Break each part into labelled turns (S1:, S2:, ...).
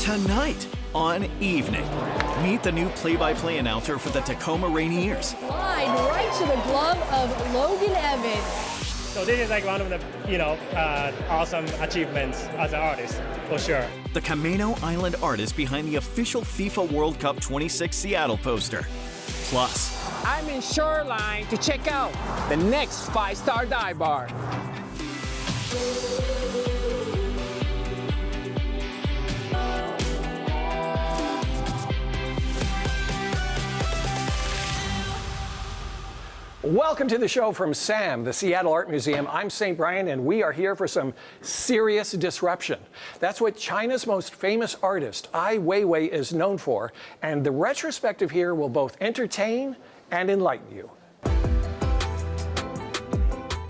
S1: Tonight on Evening, meet the new play-by-play announcer for the Tacoma Rainiers.
S2: Slide right to the glove of Logan Evans.
S3: So this is like one of the, awesome achievements as an artist, for sure.
S1: The Camano Island artist behind the official FIFA World Cup 26 Seattle poster. Plus,
S4: I'm in Shoreline to check out the next 5-star dive bar.
S5: Welcome to the show from SAM, the Seattle Art Museum. I'm St. Brian, and we are here for some serious disruption. That's what China's most famous artist, Ai Weiwei, is known for, and the retrospective here will both entertain and enlighten you.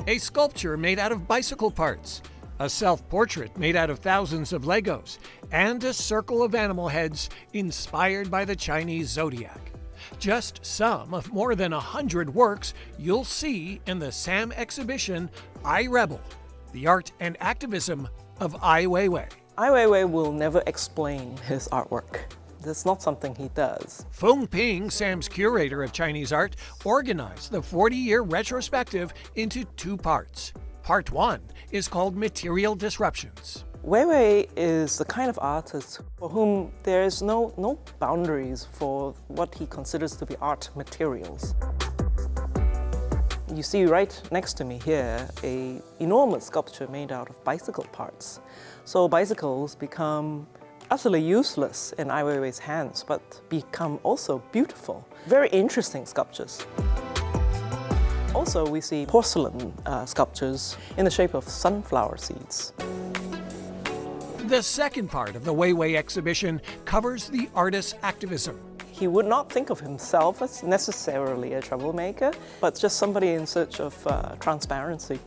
S5: A sculpture made out of bicycle parts, a self-portrait made out of thousands of Legos, and a circle of animal heads inspired by the Chinese zodiac. Just some of more than 100 works you'll see in the SAM exhibition, I Rebel, the art and activism of Ai Weiwei.
S6: Ai Weiwei will never explain his artwork. That's not something he does.
S5: Feng Ping, SAM's curator of Chinese art, organized the 40-year retrospective into two parts. Part 1 is called Material Disruptions.
S6: Weiwei is the kind of artist for whom there is no boundaries for what he considers to be art materials. You see right next to me here an enormous sculpture made out of bicycle parts. So bicycles become utterly useless in Ai Weiwei's hands, but become also beautiful, very interesting sculptures. Also, we see porcelain sculptures in the shape of sunflower seeds.
S5: The second part of the Weiwei exhibition covers the artist's activism.
S6: He would not think of himself as necessarily a troublemaker, but just somebody in search of transparency.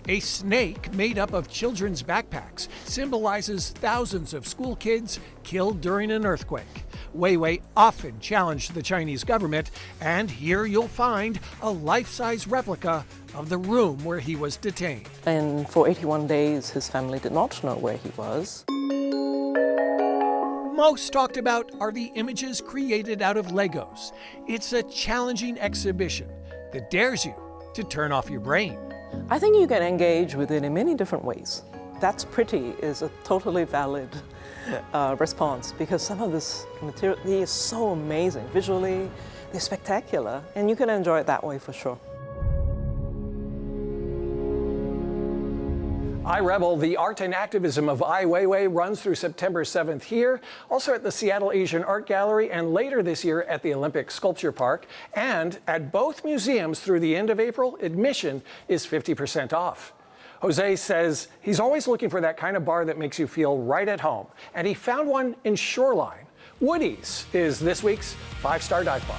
S5: A snake made up of children's backpacks symbolizes thousands of school kids killed during an earthquake. Weiwei often challenged the Chinese government, and here you'll find a life-size replica of the room where he was detained.
S6: And for 81 days, his family did not know where he was.
S5: Most talked about are the images created out of Legos. It's a challenging exhibition that dares you to turn off your brain.
S6: I think you can engage with it in many different ways. That's pretty is a totally valid response, because some of this material is so amazing. Visually, they're spectacular, and you can enjoy it that way for sure.
S5: I Rebel, the art and activism of Ai Weiwei, runs through September 7th here, also at the Seattle Asian Art Gallery, and later this year at the Olympic Sculpture Park. And at both museums through the end of April, admission is 50% off. Jose says he's always looking for that kind of bar that makes you feel right at home, and he found one in Shoreline. Woody's is this week's 5-star dive bar.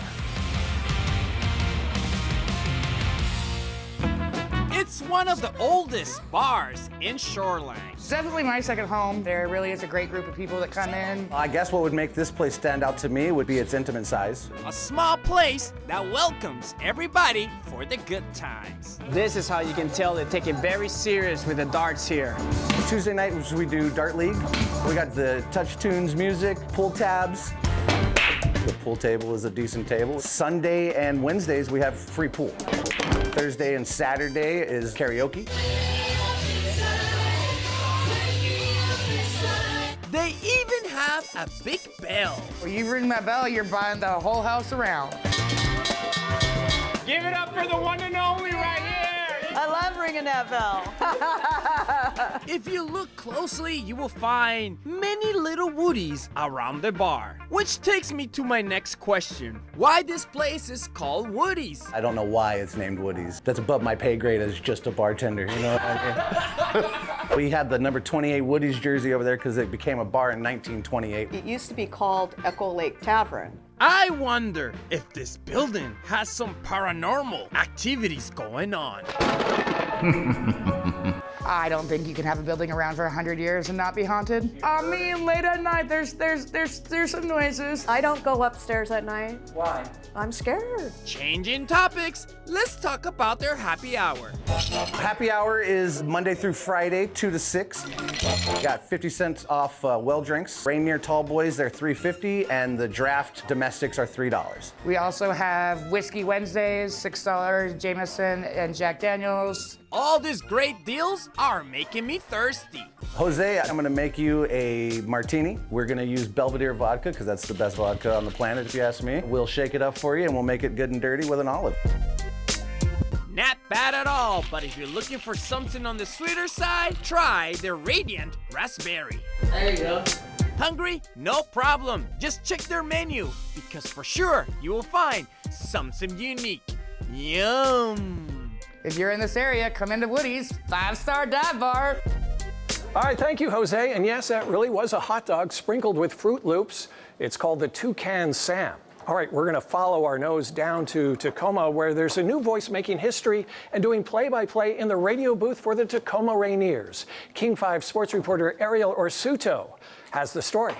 S7: It's one of the oldest bars in Shoreline.
S8: It's definitely my second home. There really is a great group of people that come in.
S9: I guess what would make this place stand out to me would be its intimate size.
S7: A small place that welcomes everybody for the good times.
S4: This is how you can tell they take it very serious with the darts here.
S9: Tuesday night, we do Dart League. We got the Touch Tunes music, pull tabs. The pool table is a decent table. Sunday and Wednesdays, we have free pool. Thursday and Saturday is karaoke.
S7: They even have a big bell.
S8: When you ring that bell, you're buying the whole house around.
S4: Give it up for the one and only right here.
S10: I love ringing that bell.
S7: If you look closely, you will find many little woodies around the bar. Which takes me to my next question. Why this place is called Woody's?
S9: I don't know why it's named Woody's. That's above my pay grade as just a bartender, you know what I mean? We had the number 28 Woody's jersey over there because it became a bar in 1928.
S10: It used to be called Echo Lake Tavern.
S7: I wonder if this building has some paranormal activities going on.
S8: I don't think you can have a building around for 100 years and not be haunted. I mean, late at night, there's some noises.
S10: I don't go upstairs at night.
S5: Why?
S10: I'm scared.
S7: Changing topics, let's talk about their happy hour.
S9: Happy hour is Monday through Friday, 2 to 6. Got 50 cents off well drinks. Rainier tall boys, they're $3.50, and the draft domestics are $3.
S8: We also have Whiskey Wednesdays, $6, Jameson and Jack Daniels.
S7: All these great deals are making me thirsty.
S9: Jose, I'm gonna make you a martini. We're gonna use Belvedere vodka, because that's the best vodka on the planet, if you ask me. We'll shake it up for you, and we'll make it good and dirty with an olive.
S7: Not bad at all, but if you're looking for something on the sweeter side, try the Radiant Raspberry.
S6: There you go.
S7: Hungry? No problem. Just check their menu, because for sure you will find something unique. Yum!
S8: If you're in this area, come into Woody's 5-star dive bar.
S5: All right, thank you, Jose. And yes, that really was a hot dog sprinkled with Fruit Loops. It's called the Toucan Sam. All right, we're going to follow our nose down to Tacoma, where there's a new voice making history and doing play-by-play in the radio booth for the Tacoma Rainiers. King 5 sports reporter Ariel Orsuto has the story.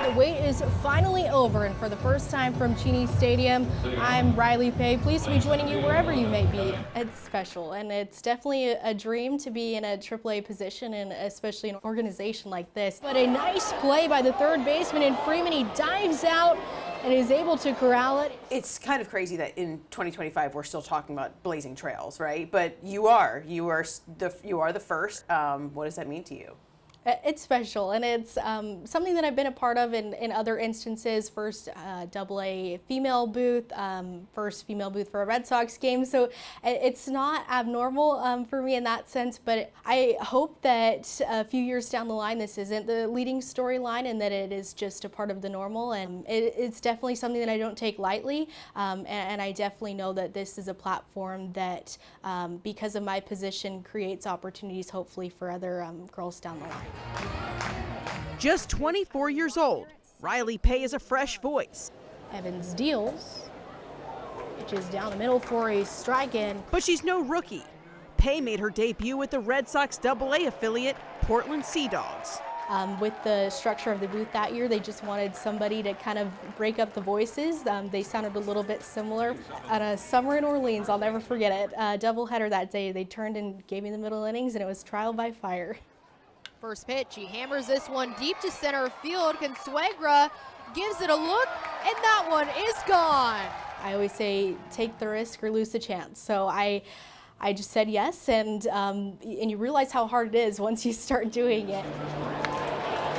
S2: The wait is finally over, and for the first time from Cheney Stadium, I'm Riley Pay. Pleased to be joining you wherever you may be. It's special, and it's definitely a dream to be in a AAA position, and especially an organization like this. But a nice play by the third baseman in Freeman. He dives out and is able to corral it.
S11: It's kind of crazy that in 2025 we're still talking about blazing trails, right? But you are the first. What does that mean to you?
S2: It's special, and it's something that I've been a part of in other instances. First AA female booth, first female booth for a Red Sox game, so it's not abnormal for me in that sense, but I hope that a few years down the line this isn't the leading storyline and that it is just a part of the normal, and it's definitely something that I don't take lightly, and I definitely know that this is a platform that, because of my position, creates opportunities hopefully for other girls down the line.
S12: Just 24 years old, Riley Pay is a fresh voice.
S2: Evans deals, which is down the middle for a strike in.
S12: But she's no rookie. Pay made her debut with the Red Sox AA affiliate, Portland Sea Dogs.
S2: With the structure of the booth that year, they just wanted somebody to kind of break up the voices. They sounded a little bit similar. At a summer in Orleans, I'll never forget it, doubleheader that day, they turned and gave me the middle innings, and it was trial by fire.
S13: First pitch, he hammers this one deep to center field. Consuegra gives it a look, and that one is gone.
S2: I always say, take the risk or lose the chance. So I just said yes, and you realize how hard it is once you start doing it.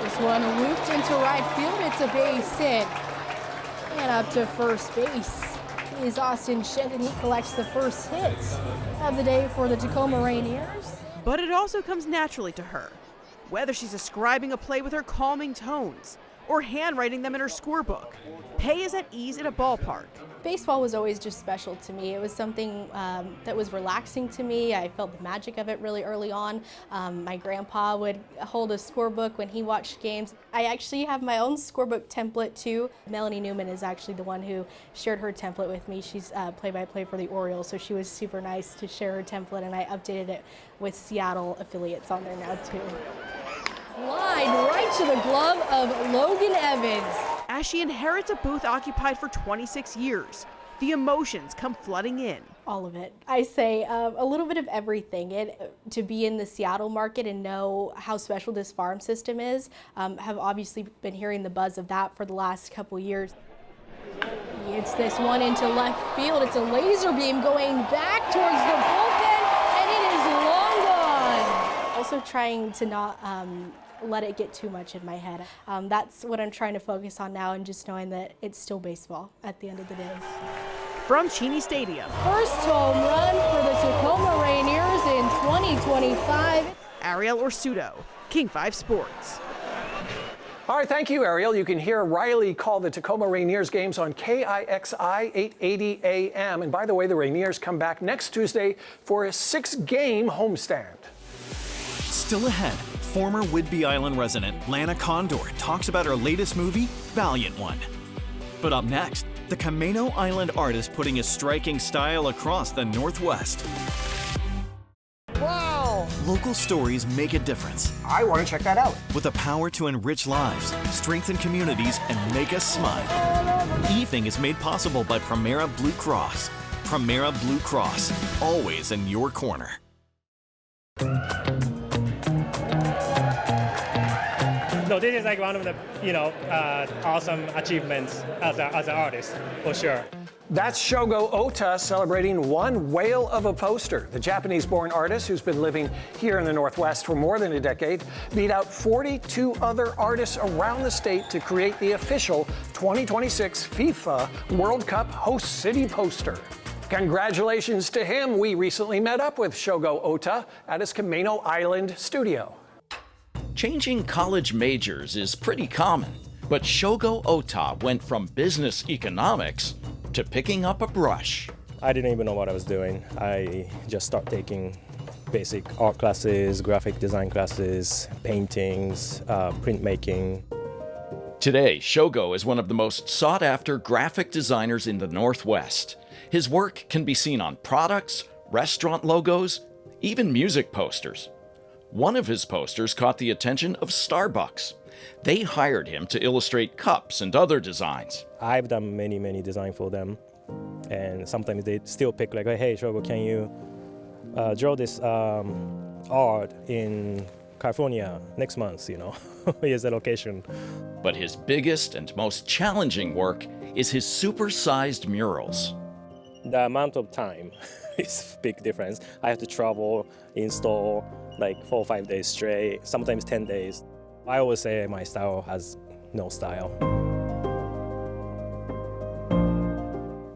S2: This one looped into right field. It's a base hit. And up to first base is Austin Shed, and he collects the first hit of the day for the Tacoma Rainiers.
S12: But it also comes naturally to her. Whether she's ascribing a play with her calming tones or handwriting them in her scorebook, Pay is at ease in a ballpark.
S2: Baseball was always just special to me. It was something that was relaxing to me. I felt the magic of it really early on. My grandpa would hold a scorebook when he watched games. I actually have my own scorebook template too. Melanie Newman is actually the one who shared her template with me. She's play-by-play for the Orioles, so she was super nice to share her template, and I updated it with Seattle affiliates on there now too. Line right to the glove of Logan Evans.
S12: As she inherits a booth occupied for 26 years, the emotions come flooding in.
S2: All of it. I say a little bit of everything. To be in the Seattle market and know how special this farm system is, have obviously been hearing the buzz of that for the last couple years. It's this one into left field. It's a laser beam going back towards the bullpen, and it is long gone. Also trying to not let it get too much in my head. That's what I'm trying to focus on now, and just knowing that it's still baseball at the end of the day.
S12: From Cheney Stadium.
S2: First home run for the Tacoma Rainiers in 2025.
S12: Ariel Orsuto, King 5 Sports.
S5: All right, thank you, Ariel. You can hear Riley call the Tacoma Rainiers games on KIXI 880 AM. And by the way, the Rainiers come back next Tuesday for a 6-game homestand.
S1: Still ahead, former Whidbey Island resident Lana Condor talks about her latest movie, Valiant One. But up next, the Camino Island artist putting his striking style across the Northwest.
S7: Wow!
S1: Local stories make a difference.
S7: I want to check that out.
S1: With the power to enrich lives, strengthen communities, and make us smile. Evening is made possible by Primera Blue Cross. Primera Blue Cross, always in your corner.
S3: No, this is like one of the, awesome achievements as an artist, for sure.
S5: That's Shogo Ota celebrating one whale of a poster. The Japanese-born artist, who's been living here in the Northwest for more than a decade, beat out 42 other artists around the state to create the official 2026 FIFA World Cup host city poster. Congratulations to him. We recently met up with Shogo Ota at his Camino Island studio.
S14: Changing college majors is pretty common, but Shogo Ota went from business economics to picking up a brush.
S3: I didn't even know what I was doing. I just started taking basic art classes, graphic design classes, paintings, printmaking.
S14: Today, Shogo is one of the most sought-after graphic designers in the Northwest. His work can be seen on products, restaurant logos, even music posters. One of his posters caught the attention of Starbucks. They hired him to illustrate cups and other designs.
S3: I've done many designs for them, and sometimes they still pick like, hey, Shogo, can you draw this art in California next month, Here's the location.
S14: But his biggest and most challenging work is his super-sized murals.
S3: The amount of time is a big difference. I have to travel, install like 4 or 5 days straight, sometimes 10 days. I always say my style has no style.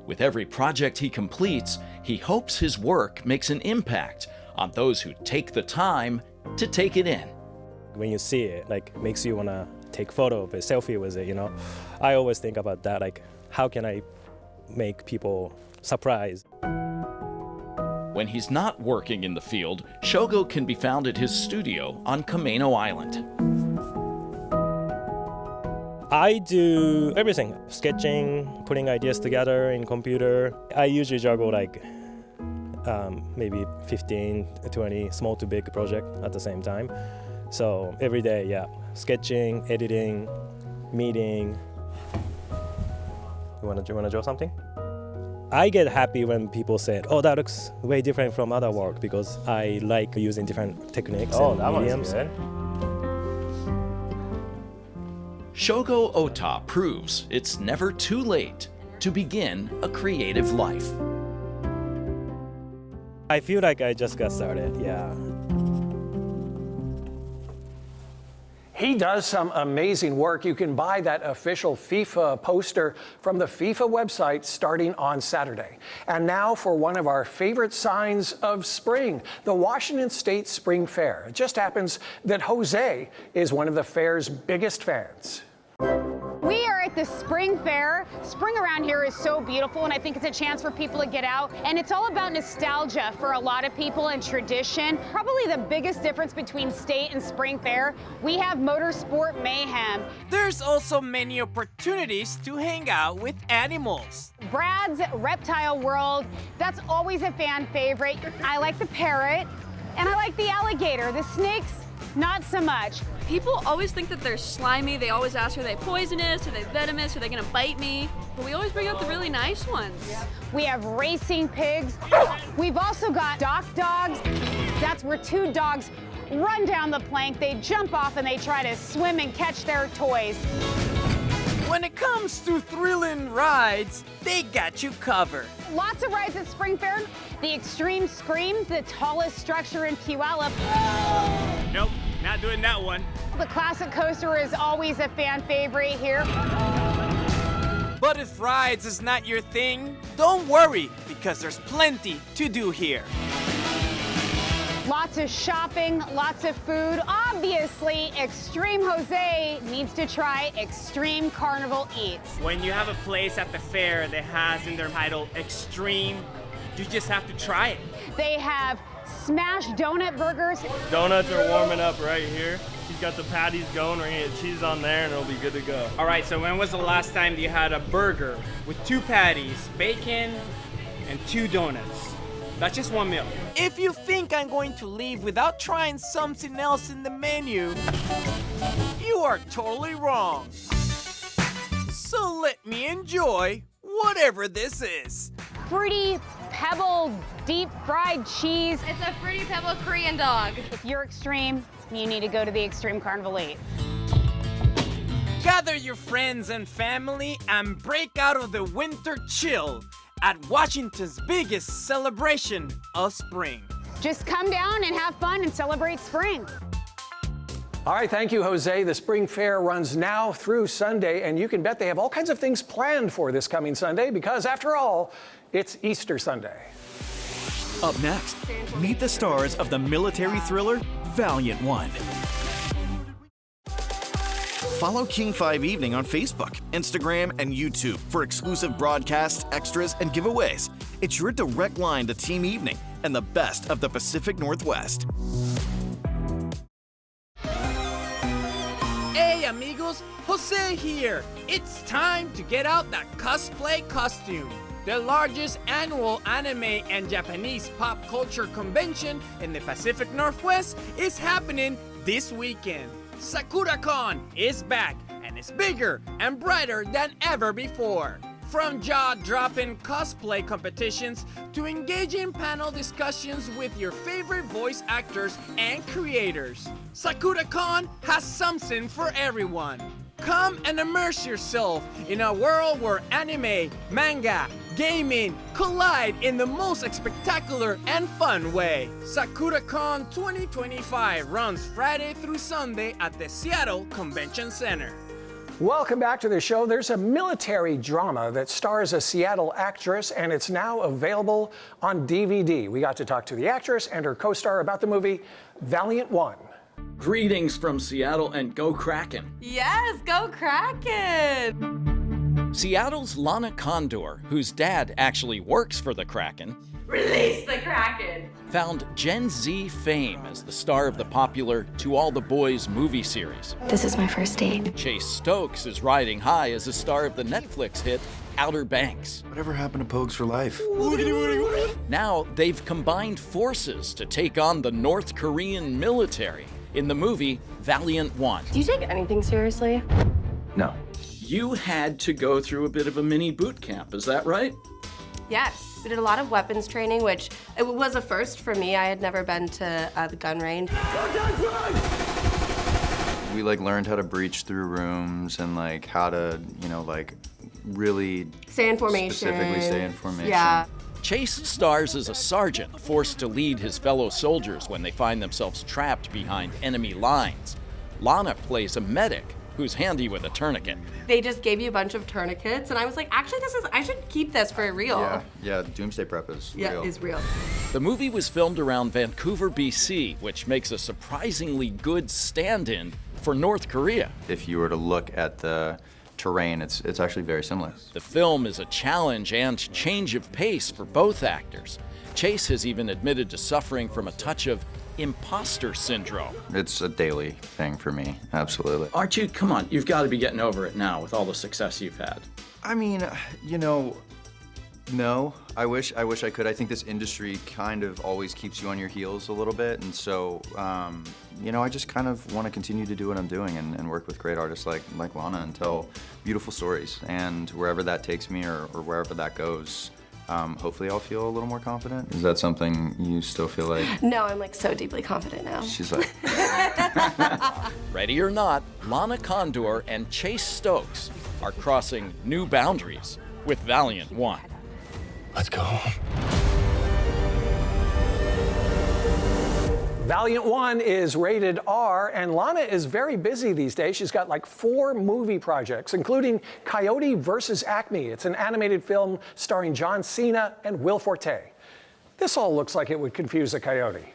S14: With every project he completes, he hopes his work makes an impact on those who take the time to take it in.
S3: When you see it, makes you want to take photo of it, selfie with it, I always think about that, how can I make people surprised?
S14: When he's not working in the field, Shogo can be found at his studio on Camino Island.
S3: I do everything, sketching, putting ideas together in computer. I usually juggle maybe 15, 20 small to big project at the same time. So every day, sketching, editing, meeting. You wanna draw something? I get happy when people say, oh, that looks way different from other work, because I like using different techniques and mediums. Good.
S14: Shogo Ota proves it's never too late to begin a creative life.
S3: I feel like I just got started,
S5: He does some amazing work. You can buy that official FIFA poster from the FIFA website starting on Saturday. And now for one of our favorite signs of spring, the Washington State Spring Fair. It just happens that Jose is one of the fair's biggest fans.
S15: We are at the Spring Fair. Spring around here is so beautiful, and I think it's a chance for people to get out. And it's all about nostalgia for a lot of people and tradition. Probably the biggest difference between State and Spring Fair, we have motorsport mayhem.
S7: There's also many opportunities to hang out with animals.
S15: Brad's Reptile World, that's always a fan favorite. I like the parrot, and I like the alligator. The snakes, not so much.
S16: People always think that they're slimy. They always ask, are they poisonous? Are they venomous? Are they gonna bite me? But we always bring out the really nice ones.
S15: We have racing pigs. We've also got dock dogs. That's where two dogs run down the plank. They jump off and they try to swim and catch their toys.
S7: When it comes to thrilling rides, they got you covered.
S15: Lots of rides at Spring Fair. The Extreme Scream, the tallest structure in Puyallup.
S7: Nope, not doing that one.
S15: The Classic Coaster is always a fan favorite here.
S7: But if rides is not your thing, don't worry, because there's plenty to do here.
S15: Lots of shopping, lots of food. Obviously, Extreme Jose needs to try Extreme Carnival Eats.
S7: When you have a place at the fair that has in their title Extreme, you just have to try it.
S15: They have smashed donut burgers.
S17: Donuts are warming up right here. He's got the patties going. We're gonna get cheese on there and it'll be good to go.
S7: All right, so when was the last time you had a burger with 2 patties, bacon, and 2 donuts? That's just 1 meal. If you think I'm going to leave without trying something else in the menu, you are totally wrong. So let me enjoy whatever this is.
S15: Fruity Pebble deep fried cheese.
S13: It's a Fruity Pebble Korean dog.
S15: If you're extreme, you need to go to the Extreme Carnival Eats.
S7: Gather your friends and family and break out of the winter chill at Washington's biggest celebration of spring.
S15: Just come down and have fun and celebrate spring.
S5: All right, thank you, Jose. The Spring Fair runs now through Sunday, and you can bet they have all kinds of things planned for this coming Sunday because, after all, it's Easter Sunday.
S1: Up next, meet the stars of the military thriller Valiant One. Follow King 5 Evening on Facebook, Instagram, and YouTube for exclusive broadcasts, extras, and giveaways. It's your direct line to Team Evening and the best of the Pacific Northwest.
S7: Hey amigos, Jose here. It's time to get out that cosplay costume. The largest annual anime and Japanese pop culture convention in the Pacific Northwest is happening this weekend. SakuraCon is back and it's bigger and brighter than ever before. From jaw-dropping cosplay competitions to engaging panel discussions with your favorite voice actors and creators, SakuraCon has something for everyone. Come and immerse yourself in a world where anime, manga, gaming collide in the most spectacular and fun way. SakuraCon 2025 runs Friday through Sunday at the Seattle Convention Center.
S5: Welcome back to the show. There's a military drama that stars a Seattle actress, and it's now available on DVD. We got to talk to the actress and her co-star about the movie Valiant One.
S14: Greetings from Seattle and go Kraken.
S11: Yes, go Kraken!
S14: Seattle's Lana Condor, whose dad actually works for the Kraken,
S11: Release the Kraken!
S14: found Gen Z fame as the star of the popular To All the Boys movie series.
S18: This is my first date.
S14: Chase Stokes is riding high as a star of the Netflix hit Outer Banks.
S19: Whatever happened to Pogues for Life?
S14: Now they've combined forces to take on the North Korean military in the movie Valiant One.
S18: Do you take anything seriously?
S19: No.
S14: You had to go through a bit of a mini boot camp, is that right?
S18: Yes. We did a lot of weapons training, which it was a first for me. I had never been to the gun range.
S19: We learned how to breach through rooms and how to, really
S18: Stay in formation.
S19: Specifically stay in formation.
S18: Yeah.
S14: Chase stars as a sergeant forced to lead his fellow soldiers when they find themselves trapped behind enemy lines. Lana plays a medic who's handy with a tourniquet.
S18: They just gave you a bunch of tourniquets, and I was like, actually, I should keep this for real.
S19: Yeah, Doomsday Prep is real.
S18: Yeah, is real.
S14: The movie was filmed around Vancouver, BC, which makes a surprisingly good stand-in for North Korea.
S19: If you were to look at the terrain, it's actually very similar.
S14: The film is a challenge and change of pace for both actors. Chase has even admitted to suffering from a touch of imposter syndrome.
S19: It's a daily thing for me, absolutely.
S14: Archie, come on, you've got to be getting over it now with all the success you've had.
S19: I mean, no. I wish I could. I think this industry kind of always keeps you on your heels a little bit, and so, I just kind of want to continue to do what I'm doing and work with great artists like Lana and tell beautiful stories. And wherever that takes me or wherever that goes, hopefully I'll feel a little more confident. Is that something you still feel like?
S18: No, I'm so deeply confident now.
S19: She's like...
S14: Ready or not, Lana Condor and Chase Stokes are crossing new boundaries with Valiant One.
S19: Let's go home.
S5: Valiant One is rated R, and Lana is very busy these days. She's got 4 movie projects, including Coyote vs. Acme. It's an animated film starring John Cena and Will Forte. This all looks like it would confuse a coyote.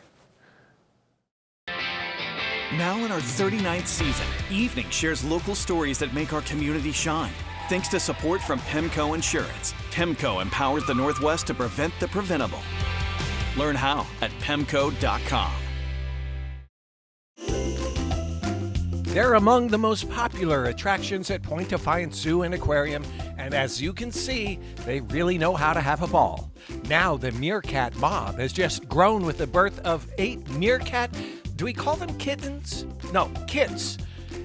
S1: Now in our 39th season, Evening shares local stories that make our community shine. Thanks to support from PEMCO Insurance. PEMCO empowers the Northwest to prevent the preventable. Learn how at PEMCO.com.
S5: They're among the most popular attractions at Point Defiance Zoo and Aquarium, and as you can see, they really know how to have a ball. Now the meerkat mob has just grown with the birth of 8 meerkat, do we call them kittens? No, kits.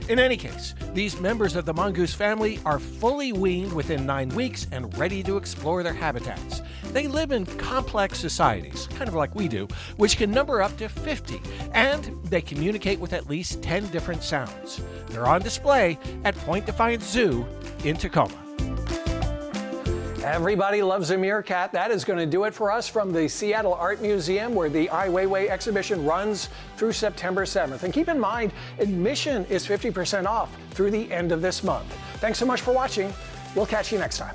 S5: In any case, these members of the mongoose family are fully weaned within 9 weeks and ready to explore their habitats. They live in complex societies, kind of like we do, which can number up to 50, and they communicate with at least 10 different sounds. They're on display at Point Defiance Zoo in Tacoma. Everybody loves a meerkat. That is going to do it for us from the Seattle Art Museum, where the Ai Weiwei exhibition runs through September 7th. And keep in mind, admission is 50% off through the end of this month. Thanks so much for watching. We'll catch you next time.